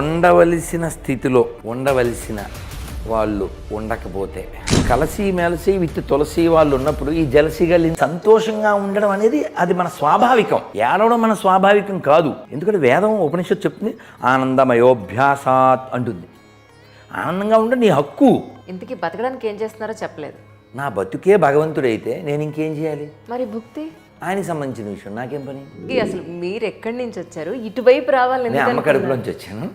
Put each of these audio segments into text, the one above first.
ఉండవలసిన స్థితిలో ఉండవలసిన వాళ్ళు ఉండకపోతే కలసి మెలసి విత్ తులసి వాళ్ళు ఉన్నప్పుడు ఈ జలసి గలి సంతోషంగా ఉండడం అనేది అది మన స్వాభావికం. ఏడవడం మన స్వాభావికం కాదు. ఎందుకంటే వేదం ఉపనిషత్తు చెప్తుంది ఆనందమయోభ్యాసాత్ అంటుంది. ఆనందంగా ఉండే నీ హక్కు. ఇంతకీ బతకడానికి ఏం చేస్తున్నారో చెప్పలేదు. నా బతుకే భగవంతుడైతే నేను ఇంకేం చేయాలి? మరి భుక్తి ఆయనకి సంబంధించిన విషయం నాకేం పని? అసలు మీరు ఎక్కడి నుంచి వచ్చారు? ఇటువైపు రావాలని నేను అమ్మ కడుపులోంచి వచ్చాను.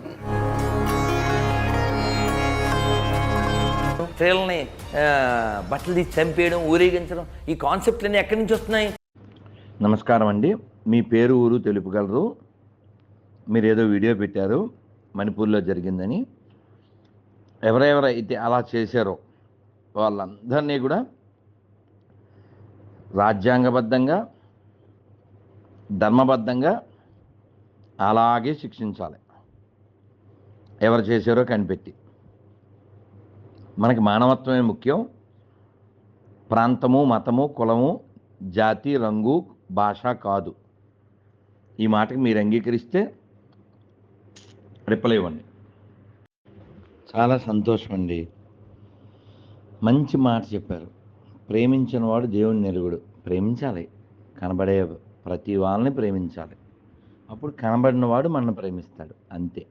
స్త్రీలని బట్టలు తీసి చంపేయడం, ఊరేగించడం, ఈ కాన్సెప్ట్లన్నీ ఎక్కడి నుంచి వస్తున్నాయి? నమస్కారం అండి. మీ పేరు ఊరు తెలుపగలరు? మీరు ఏదో వీడియో పెట్టారు మణిపూర్లో జరిగిందని. ఎవరెవరైతే అలా చేశారో వాళ్ళందరినీ కూడా రాజ్యాంగబద్ధంగా ధర్మబద్ధంగా అలాగే శిక్షించాలి. ఎవరు చేశారో కనిపెట్టి. మనకి మానవత్వమే ముఖ్యం. ప్రాంతము, మతము, కులము, జాతి, రంగు, భాష కాదు. ఈ మాటకి మీరు అంగీకరిస్తే రిప్లై ఇవ్వండి. చాలా సంతోషం అండి. మంచి మాట చెప్పారు. ప్రేమించిన వాడు దేవుని నిలుగుడు. ప్రేమించాలి. కనబడే ప్రతి వాళ్ళని ప్రేమించాలి. అప్పుడు కనబడిన వాడు మనల్ని ప్రేమిస్తాడు. అంతే.